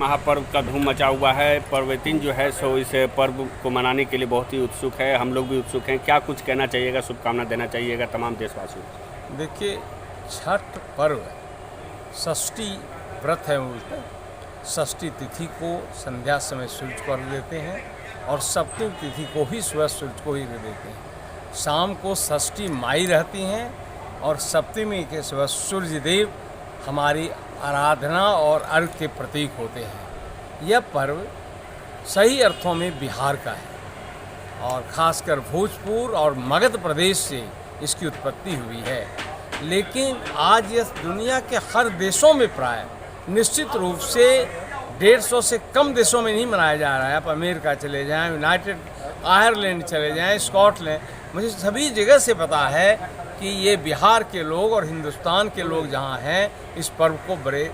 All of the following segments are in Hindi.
महापर्व का धूम मचा हुआ है। पर्वतीन जो है सो इस पर्व को मनाने के लिए बहुत ही उत्सुक है, हम लोग भी उत्सुक हैं। क्या कुछ कहना चाहिएगा, शुभकामना देना चाहिएगा तमाम देशवासियों को? देखिए, छठ पर्व षष्ठी व्रत है। उल्टा षष्ठी तिथि को संध्या समय सूर्य को अर्घ्य देते हैं और सप्तमी तिथि को ही सुबह सूर्य को ही अर्घ्य देते हैं। शाम को षष्ठी माई रहती हैं और सप्तमी के सुबह सूर्य देव हमारी आराधना और अर्घ के प्रतीक होते हैं। यह पर्व सही अर्थों में बिहार का है और ख़ासकर भोजपुर और मगध प्रदेश से इसकी उत्पत्ति हुई है। लेकिन आज यह दुनिया के हर देशों में प्राय निश्चित रूप से 150 से कम देशों में नहीं मनाया जा रहा है। आप अमेरिका चले जाएं, यूनाइटेड आयरलैंड चले जाएं, स्कॉटलैंड, मुझे सभी जगह से पता है कि ये बिहार के लोग और हिंदुस्तान के लोग जहाँ हैं इस पर्व को बड़े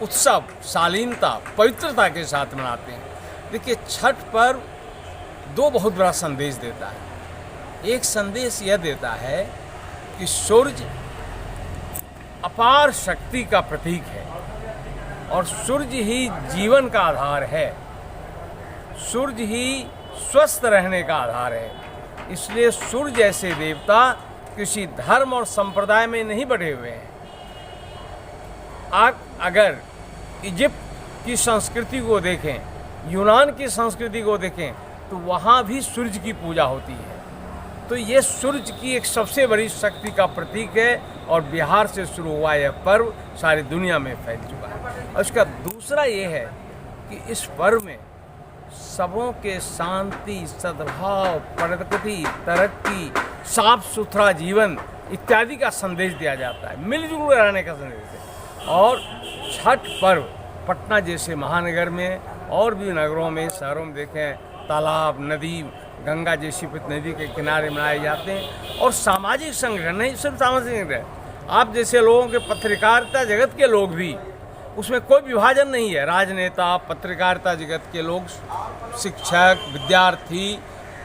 उत्सव, शालीनता, पवित्रता के साथ मनाते हैं। देखिए, छठ पर्व दो बहुत बड़ा संदेश देता है। एक संदेश यह देता है कि सूर्य अपार शक्ति का प्रतीक है और सूर्य ही जीवन का आधार है, सूर्य ही स्वस्थ रहने का आधार है। इसलिए सूर्य जैसे देवता किसी धर्म और संप्रदाय में नहीं बटे हुए हैं। आप अगर इजिप्ट की संस्कृति को देखें, यूनान की संस्कृति को देखें, तो वहाँ भी सूर्य की पूजा होती है। तो ये सूर्य की एक सबसे बड़ी शक्ति का प्रतीक है और बिहार से शुरू हुआ यह पर्व सारी दुनिया में फैल चुका है। और इसका दूसरा ये है कि इस पर्व में सबों के शांति, सद्भाव, प्रगति, तरक्की, साफ सुथरा जीवन इत्यादि का संदेश दिया जाता है, मिलजुल रहने का संदेश है। और छठ पर्व पटना जैसे महानगर में और भी नगरों में, शहरों में देखें, तालाब, नदी, गंगा जैसी नदी के किनारे मनाए जाते हैं। और सामाजिक संगठन नहीं, सिर्फ सामाजिक संगठन, आप जैसे लोगों के पत्रकारिता जगत के लोग भी, उसमें कोई विभाजन नहीं है। राजनेता, पत्रकारिता जगत के लोग, शिक्षक, विद्यार्थी,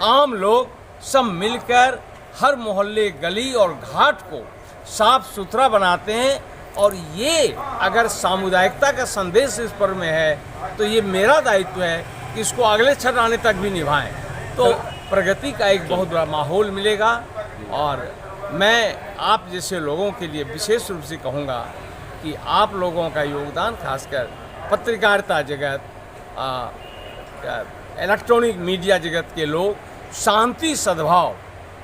आम लोग सब मिलकर हर मोहल्ले, गली और घाट को साफ सुथरा बनाते हैं। और ये अगर सामुदायिकता का संदेश इस पर्व में है तो ये मेरा दायित्व है कि इसको अगले छठ आने तक भी निभाएं, तो प्रगति का एक बहुत बड़ा माहौल मिलेगा। और मैं आप जैसे लोगों के लिए विशेष रूप से कहूँगा कि आप लोगों का योगदान, खासकर पत्रकारिता जगत, इलेक्ट्रॉनिक मीडिया जगत के लोग शांति, सद्भाव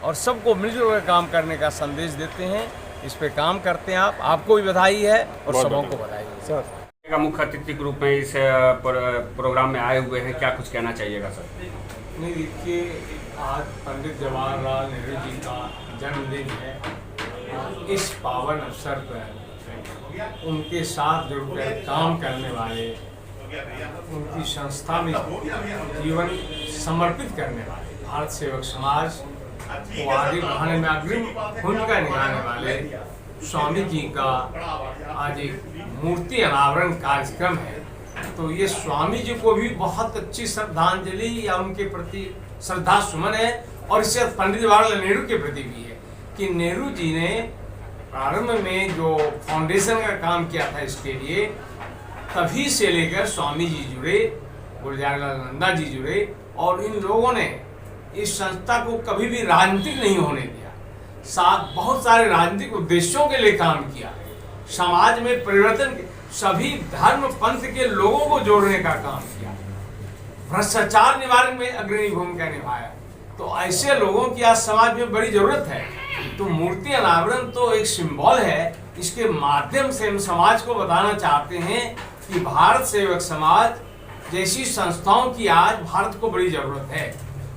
और सबको मिलजुल कर काम करने का संदेश देते हैं। इस पे काम करते हैं। आपको भी बधाई है और सबों को बधाई है। सर, मुख्य अतिथि के रूप में इस प्रोग्राम में आए हुए हैं, क्या कुछ कहना चाहिएगा सर? नहीं, देखिए, आज पंडित जवाहरलाल नेहरू जी का जन्मदिन है। इस पावन अवसर पर उनके साथ जुड़कर काम करने वाले, उनकी संस्था में जीवन समर्पित करने वाले भारत सेवक समाज को आगे बढ़ाने में अग्रिम भूमिका निभाने वाले स्वामी जी का आज एक मूर्ति अनावरण कार्यक्रम है। तो ये स्वामी जी को भी बहुत अच्छी श्रद्धांजलि या उनके प्रति श्रद्धा सुमन है। और इससे पंडित जवाहरलाल नेहरू के प्रति भी है कि नेहरू जी ने प्रारंभ में जो फाउंडेशन का काम किया था इसके लिए, तभी से लेकर स्वामी जी जुड़े, गुलजार नंदा जी जुड़े और इन लोगों ने इस संस्था को कभी भी राजनीतिक नहीं होने दिया। साथ बहुत सारे राजनीतिक उद्देश्यों के लिए काम किया, समाज में परिवर्तन, सभी धर्म पंथ के लोगों को जोड़ने का काम किया, भ्रष्टाचार निवारण में अग्रणी भूमिका निभाया। तो ऐसे लोगों की आज समाज में बड़ी जरूरत है। तो मूर्ति अनावरण तो एक सिंबल है। इसके माध्यम से हम समाज को बताना चाहते हैं कि भारत सेवक समाज जैसी संस्थाओं की आज भारत को बड़ी जरूरत है।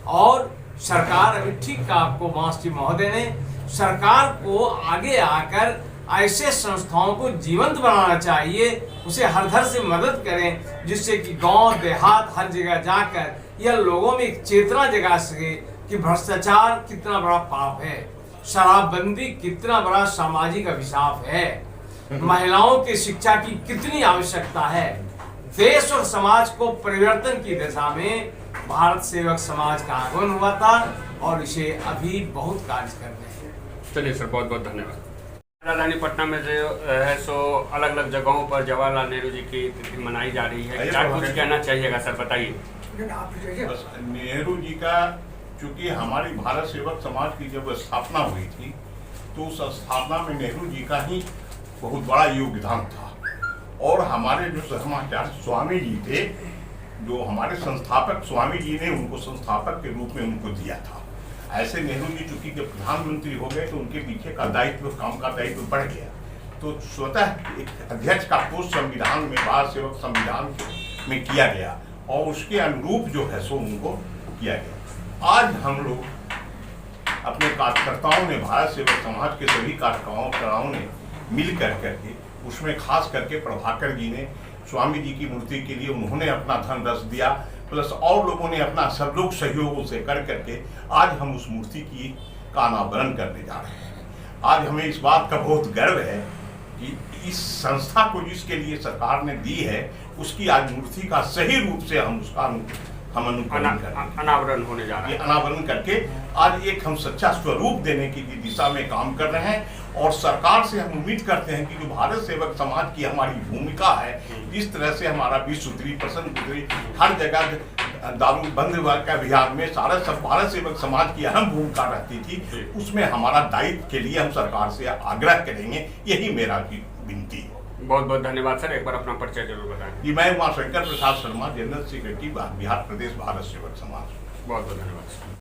और सरकार, अभी ठीक कहा आपको मास जी महोदय ने, सरकार को आगे आकर ऐसे संस्थाओं को जीवंत बनाना चाहिए, उसे हर घर से मदद करें, जिससे कि गांव देहात हर जगह जाकर यह लोगों में एक चेतना जगा सके कि भ्रष्टाचार कितना बड़ा पाप है, शराबबंदी कितना बड़ा सामाजिक अभिशाप है, महिलाओं की शिक्षा की कितनी आवश्यकता है। देश और समाज को परिवर्तन की दिशा में भारत सेवक समाज का आगमन हुआ था और इसे अभी बहुत कार्य करने हैं। चलिए सर, बहुत बहुत धन्यवाद। राजधानी पटना में जो है सो अलग अलग जगहों पर जवाहरलाल नेहरू जी की तिथि मनाई जा रही है, क्या कुछ कहना चाहिएगा सर, बताइए। बस नेहरू जी का, चूंकि हमारी भारत सेवक समाज की जब स्थापना हुई थी तो उस स्थापना में नेहरू जी का ही बहुत बड़ा योगदान था। और हमारे जो धर्माचार्य स्वामी जी थे, जो हमारे संस्थापक स्वामी जी ने उनको संस्थापक के रूप में उनको दिया था। ऐसे नेहरू जी चूंकि जब प्रधानमंत्री हो गए तो उनके पीछे का दायित्व, काम का दायित्व बढ़ गया, तो स्वतः एक अध्यक्ष का पोस्ट संविधान में, भारत सेवक संविधान में किया गया और उसके अनुरूप जो है सो उनको किया गया। आज हम लोग अपने कार्यकर्ताओं ने, भारत सेवक समाज के सभी कार्यकर्ताओं ने मिल करके, उसमें खास करके प्रभाकर जी ने स्वामी जी की मूर्ति के लिए उन्होंने अपना धन रस दिया, प्लस और लोगों ने अपना सब लोग सहयोग से कर करके आज हम उस मूर्ति का अनावरण करने जा रहे हैं। आज हमें इस बात का बहुत गर्व है कि इस संस्था को जिसके लिए सरकार ने दी है, उसकी आज मूर्ति का सही रूप से हम उसका अनावरण होने जा रहा है। अनावरण करके आज एक हम सच्चा स्वरूप देने की दिशा में काम कर रहे हैं। और सरकार से हम उम्मीद करते हैं कि जो भारत सेवक समाज की हमारी भूमिका है, जिस तरह से हमारा विश्व सुधरी, प्रसन्न सुधरी, हर जगह दारू बंद का बिहार में सारा सब भारत सेवक समाज की अहम भूमिका रहती थी, उसमें हमारा दायित्व के लिए हम सरकार से आग्रह करेंगे। यही मेरा विनती है। बहुत बहुत धन्यवाद सर, एक बार अपना परिचय जरूर बताएं। कि मैं वहाँ शंकर प्रसाद शर्मा, जनरल सेक्रेटरी बिहार प्रदेश भारत सेवक समाज। बहुत बहुत धन्यवाद।